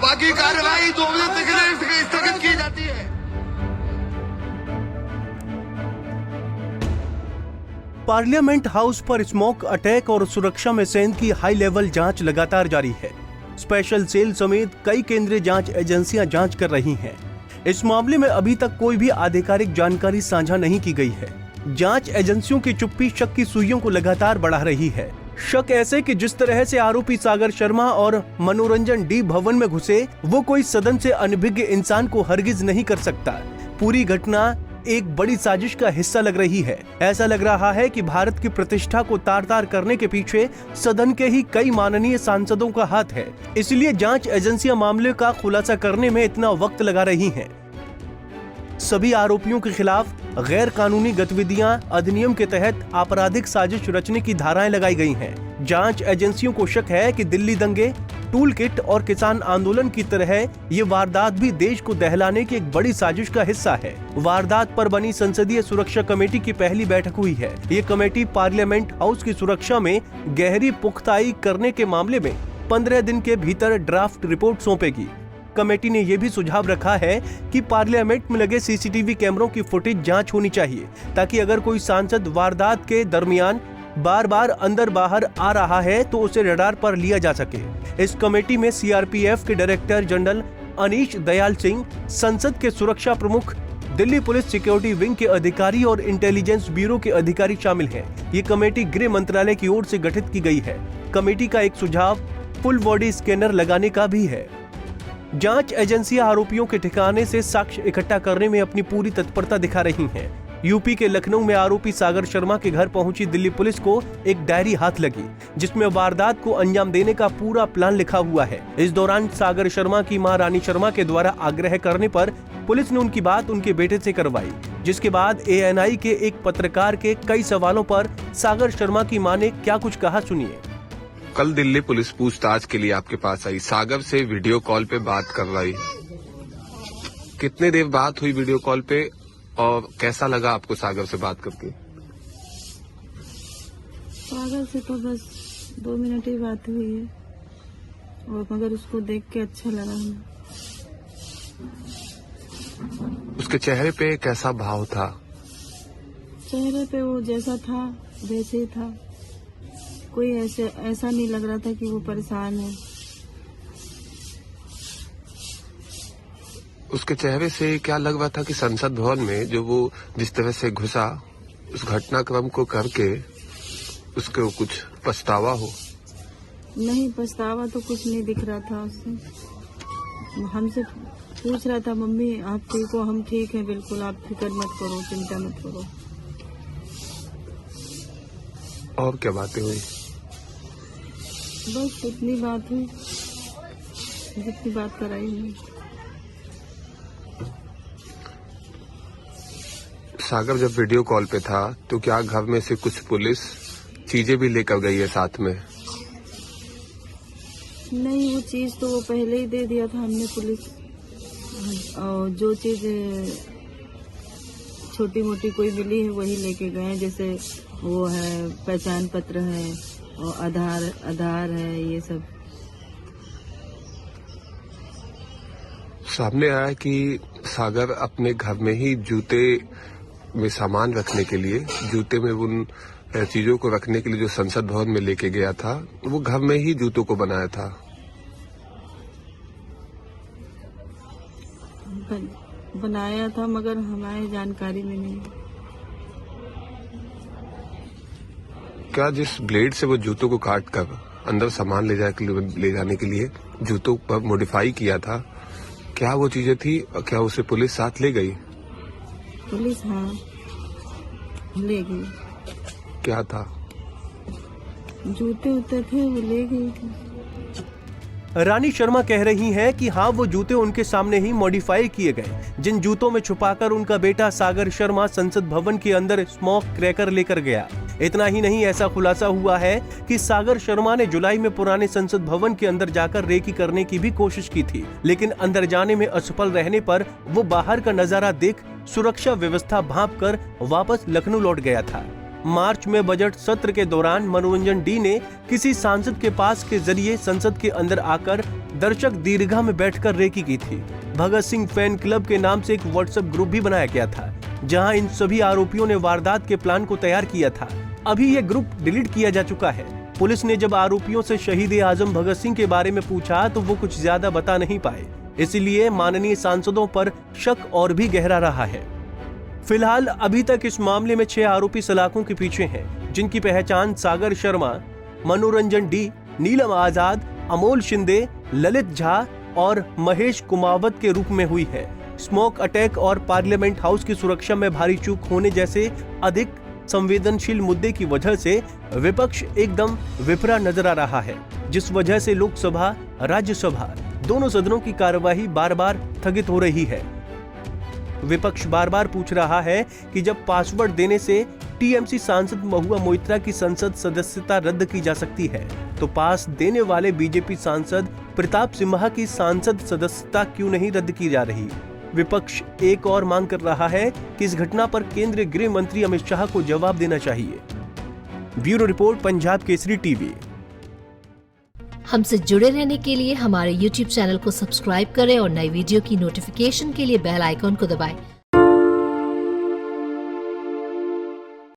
बाकी कार्रवाई 2 बजे तक के लिए स्थगित की जाती है। पार्लियामेंट हाउस पर स्मोक अटैक और सुरक्षा में सेंध की हाई लेवल जांच लगातार जारी है। स्पेशल सेल समेत कई केंद्रीय जांच एजेंसियां जांच कर रही हैं। इस मामले में अभी तक कोई भी आधिकारिक जानकारी साझा नहीं की गई है। जांच एजेंसियों की चुप्पी शक की सुइयों को लगातार बढ़ा रही है। शक ऐसे कि जिस तरह से आरोपी सागर शर्मा और मनोरंजन डी भवन में घुसे, वो कोई सदन से अनभिज्ञ इंसान को हरगिज नहीं कर सकता। पूरी घटना एक बड़ी साजिश का हिस्सा लग रही है। ऐसा लग रहा है कि भारत की प्रतिष्ठा को तार-तार करने के पीछे सदन के ही कई माननीय सांसदों का हाथ है। इसलिए जांच एजेंसियां मामले का खुलासा करने में इतना वक्त लगा रही हैं। सभी आरोपियों के खिलाफ गैर कानूनी गतिविधियां अधिनियम के तहत आपराधिक साजिश रचने की धाराएं लगाई गई हैं। जांच एजेंसियों को शक है कि दिल्ली दंगे, टूल किट और किसान आंदोलन की तरह ये वारदात भी देश को दहलाने की एक बड़ी साजिश का हिस्सा है। वारदात पर बनी संसदीय सुरक्षा कमेटी की पहली बैठक हुई है। ये कमेटी पार्लियामेंट हाउस की सुरक्षा में गहरी पुख्ताई करने के मामले में 15 दिन के भीतर ड्राफ्ट रिपोर्ट सौंपेगी। कमेटी ने यह भी सुझाव रखा है कि पार्लियामेंट में लगे सीसीटीवी कैमरों की फुटेज जांच होनी चाहिए, ताकि अगर कोई सांसद वारदात के दरमियान बार बार अंदर बाहर आ रहा है तो उसे रडार पर लिया जा सके। इस कमेटी में सीआरपीएफ के डायरेक्टर जनरल अनीश दयाल सिंह, संसद के सुरक्षा प्रमुख, दिल्ली पुलिस सिक्योरिटी विंग के अधिकारी और इंटेलिजेंस ब्यूरो के अधिकारी शामिल हैं। ये कमेटी गृह मंत्रालय की ओर से गठित की गई है। कमेटी का एक सुझाव फुल बॉडी स्कैनर लगाने का भी है। जांच एजेंसियां आरोपियों के ठिकाने से साक्ष्य इकट्ठा करने में अपनी पूरी तत्परता दिखा रही हैं। यूपी के लखनऊ में आरोपी सागर शर्मा के घर पहुंची दिल्ली पुलिस को एक डायरी हाथ लगी, जिसमें वारदात को अंजाम देने का पूरा प्लान लिखा हुआ है। इस दौरान सागर शर्मा की मां रानी शर्मा के द्वारा आग्रह करने पर पुलिस ने उनकी बात उनके बेटे से करवाई, जिसके बाद एएनआई के एक पत्रकार के कई सवालों पर सागर शर्मा की मां ने क्या कुछ कहा, सुनिए। कल दिल्ली पुलिस पूछताछ के लिए आपके पास आई, सागर से वीडियो कॉल पे बात करवाई। कितने देर बात हुई वीडियो कॉल पे और कैसा लगा आपको सागर से बात करके? सागर से तो बस 2 मिनट ही बात हुई है, और मगर उसको देख के अच्छा लगा हमें। उसके चेहरे पे कैसा भाव था? चेहरे पे वो जैसा था वैसे ही था। कोई ऐसा नहीं लग रहा था कि वो परेशान है। उसके चेहरे से क्या लग रहा था कि संसद भवन में जो वो जिस तरह से घुसा, उस घटनाक्रम को करके उसको कुछ पछतावा हो? नहीं, पछतावा तो कुछ नहीं दिख रहा था उससे। हमसे पूछ रहा था, मम्मी आप ठीक हो? हम ठीक हैं बिल्कुल, आप फिक्र मत करो, चिंता मत करो। और क्या बातें हुई? बस इतनी बात हुई जितनी बात कराई हुई। सागर जब वीडियो कॉल पे था तो क्या घर में से कुछ पुलिस चीजें भी लेकर गई है साथ में? नहीं, वो चीज तो वो पहले ही दे दिया था हमने पुलिस, और जो चीज छोटी मोटी कोई मिली है वही लेके गए हैं। जैसे वो है पहचान पत्र है और आधार है, ये सब। सामने आया कि सागर अपने घर में ही जूते में सामान रखने के लिए, जूते में उन चीजों को रखने के लिए जो संसद भवन में लेके गया था, वो घर में ही जूतों को बनाया था। बनाया था मगर हमारे जानकारी में नहीं। क्या जिस ब्लेड से वो जूतों को काट कर अंदर सामान ले जाने के लिए जूतों पर मॉडिफाई किया था, क्या वो चीजें थी? क्या उसे पुलिस साथ ले गई? पुलिस हाँ ले गई। क्या था? जूते उते थे, वो ले गई थी। रानी शर्मा कह रही हैं कि हाँ, वो जूते उनके सामने ही मॉडिफाई किए गए, जिन जूतों में छुपाकर उनका बेटा सागर शर्मा संसद भवन के अंदर स्मोक क्रैकर लेकर गया। इतना ही नहीं, ऐसा खुलासा हुआ है कि सागर शर्मा ने जुलाई में पुराने संसद भवन के अंदर जाकर रेकी करने की भी कोशिश की थी, लेकिन अंदर जाने में असफल रहने पर वो बाहर का नजारा देख सुरक्षा व्यवस्था भांप कर वापस लखनऊ लौट गया था। मार्च में बजट सत्र के दौरान मनोरंजन डी ने किसी सांसद के पास के जरिए संसद के अंदर आकर दर्शक दीर्घा में बैठकर रेकी की थी। भगत सिंह फैन क्लब के नाम से एक व्हाट्सएप ग्रुप भी बनाया गया था, जहां इन सभी आरोपियों ने वारदात के प्लान को तैयार किया था। अभी ये ग्रुप डिलीट किया जा चुका है। पुलिस ने जब आरोपियों से शहीद आजम भगत सिंह के बारे में पूछा तो वो कुछ ज्यादा बता नहीं पाए, इसलिए माननीय सांसदों पर शक और भी गहरा रहा है। फिलहाल अभी तक इस मामले में 6 आरोपी सलाखों के पीछे हैं, जिनकी पहचान सागर शर्मा, मनोरंजन डी, नीलम आजाद, अमोल शिंदे, ललित झा और महेश कुमावत के रूप में हुई है। स्मोक अटैक और पार्लियामेंट हाउस की सुरक्षा में भारी चूक होने जैसे अधिक संवेदनशील मुद्दे की वजह से विपक्ष एकदम विफरा नजर आ रहा है, जिस वजह से लोकसभा, राज्यसभा दोनों सदनों की कार्यवाही बार बार स्थगित हो रही है। विपक्ष बार बार पूछ रहा है कि जब पासवर्ड देने से टीएमसी सांसद महुआ मोइत्रा की संसद सदस्यता रद्द की जा सकती है, तो पास देने वाले बीजेपी सांसद प्रताप सिम्हा की सांसद सदस्यता क्यों नहीं रद्द की जा रही। विपक्ष एक और मांग कर रहा है कि इस घटना पर केंद्रीय गृह मंत्री अमित शाह को जवाब देना चाहिए। Bureau report, Punjab Kesari TV. हमसे जुड़े रहने के लिए हमारे YouTube चैनल को सब्सक्राइब करें और नई वीडियो की नोटिफिकेशन के लिए बेल आइकॉन को दबाएं।